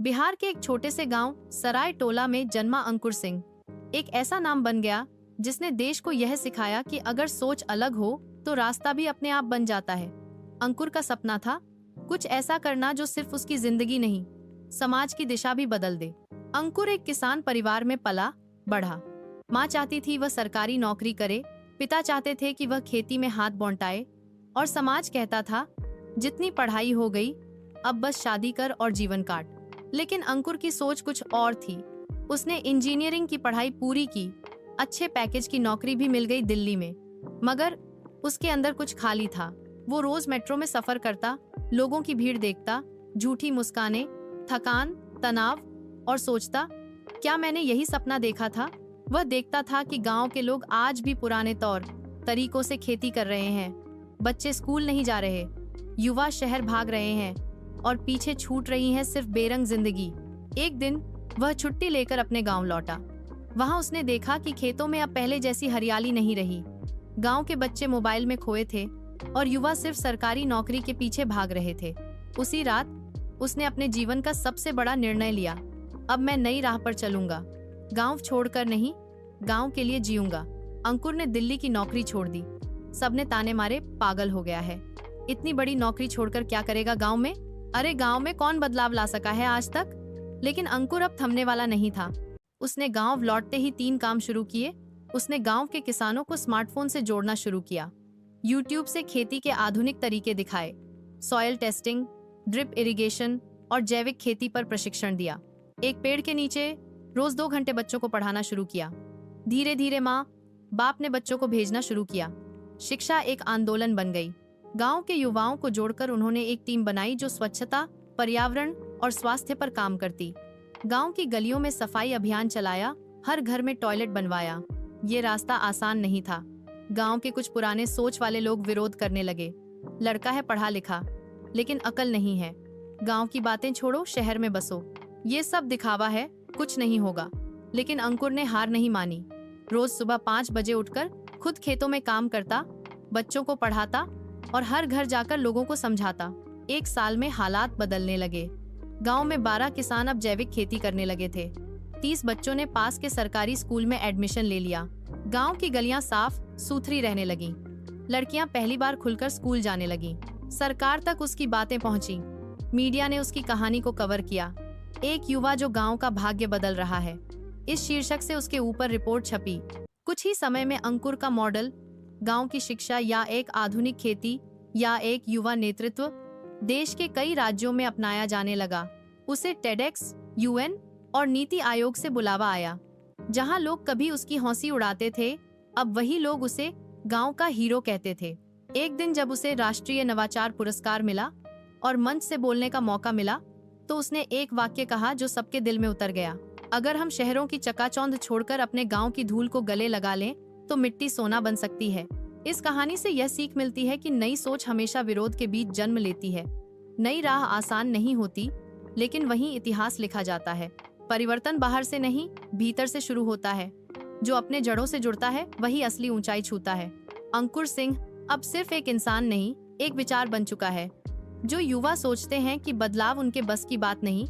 बिहार के एक छोटे से गांव सराय टोला में जन्मा अंकुर सिंह एक ऐसा नाम बन गया जिसने देश को यह सिखाया कि अगर सोच अलग हो तो रास्ता भी अपने आप बन जाता है। अंकुर का सपना था कुछ ऐसा करना जो सिर्फ उसकी जिंदगी नहीं, समाज की दिशा भी बदल दे। अंकुर एक किसान परिवार में पला बढ़ा। माँ चाहती थी वह सरकारी नौकरी करे, पिता चाहते थे कि वह खेती में हाथ बौंटाए और समाज कहता था जितनी पढ़ाई हो गई अब बस शादी कर और जीवन काट। लेकिन अंकुर की सोच कुछ और थी। उसने इंजीनियरिंग की पढ़ाई पूरी की, अच्छे पैकेज की नौकरी भी मिल गई दिल्ली में, मगर उसके अंदर कुछ खाली था। वो रोज मेट्रो में सफर करता, लोगों की भीड़ देखता, झूठी मुस्कानें, थकान, तनाव और सोचता क्या मैंने यही सपना देखा था। वह देखता था कि गांव के लोग आज भी पुराने तौर तरीकों से खेती कर रहे हैं, बच्चे स्कूल नहीं जा रहे, युवा शहर भाग रहे हैं और पीछे छूट रही है सिर्फ बेरंग जिंदगी। एक दिन वह छुट्टी लेकर अपने गांव लौटा। वहां उसने देखा कि खेतों में अब पहले जैसी हरियाली नहीं रही। गांव के बच्चे मोबाइल में खोए थे और युवा सिर्फ सरकारी नौकरी के पीछे भाग रहे थे। उसी रात उसने अपने जीवन का सबसे बड़ा निर्णय लिया, अब मैं नई राह पर चलूंगा, गांव छोड़कर नहीं, गांव के लिए जीऊंगा। अंकुर ने दिल्ली की नौकरी छोड़ दी। सबने ताने मारे, पागल हो गया है, इतनी बड़ी नौकरी छोड़कर क्या करेगा गांव में, अरे गांव में कौन बदलाव ला सका है आज तक। लेकिन अंकुर अब थमने वाला नहीं था। उसने गांव लौटते ही 3 काम शुरू किए। उसने गांव के किसानों को स्मार्टफोन से जोड़ना शुरू किया, यूट्यूब से खेती के आधुनिक तरीके दिखाए, सॉयल टेस्टिंग, ड्रिप इरिगेशन और जैविक खेती पर प्रशिक्षण दिया। एक पेड़ के नीचे रोज 2 घंटे बच्चों को पढ़ाना शुरू किया। धीरे धीरे माँ बाप ने बच्चों को भेजना शुरू किया। शिक्षा एक आंदोलन बन गई। गांव के युवाओं को जोड़कर उन्होंने एक टीम बनाई जो स्वच्छता, पर्यावरण और स्वास्थ्य पर काम करती। गांव की गलियों में सफाई अभियान चलाया, हर घर में टॉयलेट बनवाया। ये रास्ता आसान नहीं था। गांव के कुछ पुराने सोच वाले लोग विरोध करने लगे, लड़का है पढ़ा लिखा लेकिन अकल नहीं है, गांव की बातें छोड़ो, शहर में बसो, ये सब दिखावा है, कुछ नहीं होगा। लेकिन अंकुर ने हार नहीं मानी। रोज सुबह 5 बजे उठकर खुद खेतों में काम करता, बच्चों को पढ़ाता और हर घर जाकर लोगों को समझाता। 1 साल में हालात बदलने लगे। गांव में 12 किसान अब जैविक खेती करने लगे थे। 30 बच्चों ने पास के सरकारी स्कूल में एडमिशन ले लिया। गांव की गलियां साफ सुथरी रहने लगीं। लड़कियां पहली बार खुलकर स्कूल जाने लगीं। सरकार तक उसकी बातें पहुंची। मीडिया ने उसकी कहानी को कवर किया, एक युवा जो गांव का भाग्य बदल रहा है। इस शीर्षक से उसके ऊपर रिपोर्ट छपी। कुछ ही समय में अंकुर का मॉडल, गांव की शिक्षा या एक आधुनिक खेती या एक युवा नेतृत्व, देश के कई राज्यों में अपनाया जाने लगा। उसे टेडेक्स, यूएन और नीति आयोग से बुलावा आया। जहां लोग कभी उसकी हंसी उड़ाते थे, अब वही लोग उसे गांव का हीरो कहते थे। एक दिन जब उसे राष्ट्रीय नवाचार पुरस्कार मिला और मंच से बोलने का मौका मिला, तो उसने एक वाक्य कहा जो सबके दिल में उतर गया, अगर हम शहरों की चकाचौंध छोड़कर अपने गांव की धूल को गले लगा लें तो मिट्टी सोना बन सकती है। इस कहानी से यह सीख मिलती है कि नई सोच हमेशा विरोध के बीच जन्म लेती है। नई राह आसान नहीं होती, लेकिन वहीं इतिहास लिखा जाता है। परिवर्तन बाहर से नहीं, भीतर से शुरू होता है। जो अपने जड़ों से जुड़ता है वही असली ऊंचाई छूता है। अंकुर सिंह अब सिर्फ एक इंसान नहीं, एक विचार बन चुका है। जो युवा सोचते हैं कि बदलाव उनके बस की बात नहीं,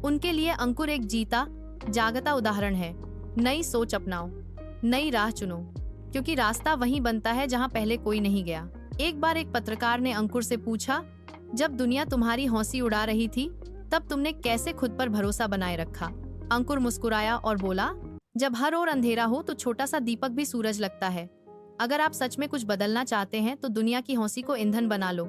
उनके लिए अंकुर एक जीता जागता उदाहरण है। नई सोच अपनाओ, नई राह चुनो, क्योंकि रास्ता वहीं बनता है जहां पहले कोई नहीं गया। एक बार एक पत्रकार ने अंकुर से पूछा, जब दुनिया तुम्हारी हौंसी उड़ा रही थी तब तुमने कैसे खुद पर भरोसा बनाए रखा। अंकुर मुस्कुराया और बोला, जब हर ओर अंधेरा हो तो छोटा सा दीपक भी सूरज लगता है। अगर आप सच में कुछ बदलना चाहते हैं तो दुनिया की हौंसी को ईंधन बना लो,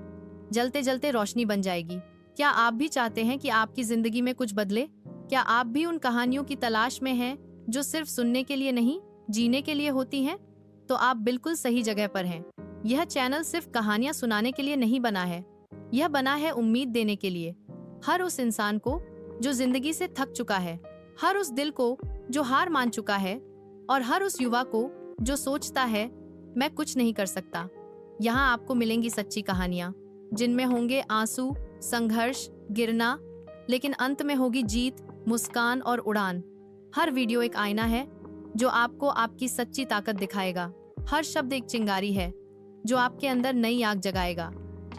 जलते जलते रोशनी बन जाएगी। क्या आप भी चाहते हैं कि आपकी जिंदगी में कुछ बदले? क्या आप भी उन कहानियों की तलाश में हैं जो सिर्फ सुनने के लिए नहीं, जीने के लिए होती हैं? तो आप बिल्कुल सही जगह पर हैं। यह चैनल सिर्फ कहानियां सुनाने के लिए नहीं बना है, यह बना है उम्मीद देने के लिए। हर उस इंसान को जो जिंदगी से थक चुका है, हर उस दिल को जो हार मान चुका है और हर उस युवा को जो सोचता है मैं कुछ नहीं कर सकता। यहाँ आपको मिलेंगी सच्ची कहानियाँ, जिनमें होंगे आंसू, संघर्ष, गिरना, लेकिन अंत में होगी जीत, मुस्कान और उड़ान। हर वीडियो एक आईना है जो आपको आपकी सच्ची ताकत दिखाएगा। हर शब्द एक चिंगारी है जो आपके अंदर नई आग जगाएगा।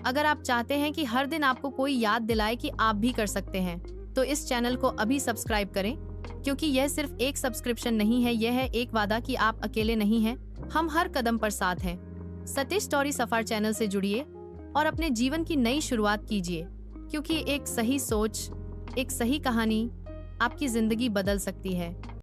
अगर आप चाहते हैं कि हर दिन आपको कोई याद दिलाए कि आप भी कर सकते हैं, तो इस चैनल को अभी सब्सक्राइब करें, क्योंकि यह सिर्फ एक सब्सक्रिप्शन नहीं है, यह है एक वादा कि आप अकेले नहीं हैं, हम हर कदम पर साथ हैं। सतीश स्टोरी सफर चैनल से जुड़िए और अपने जीवन की नई शुरुआत कीजिए, क्योंकि एक सही सोच, एक सही कहानी आपकी जिंदगी बदल सकती है।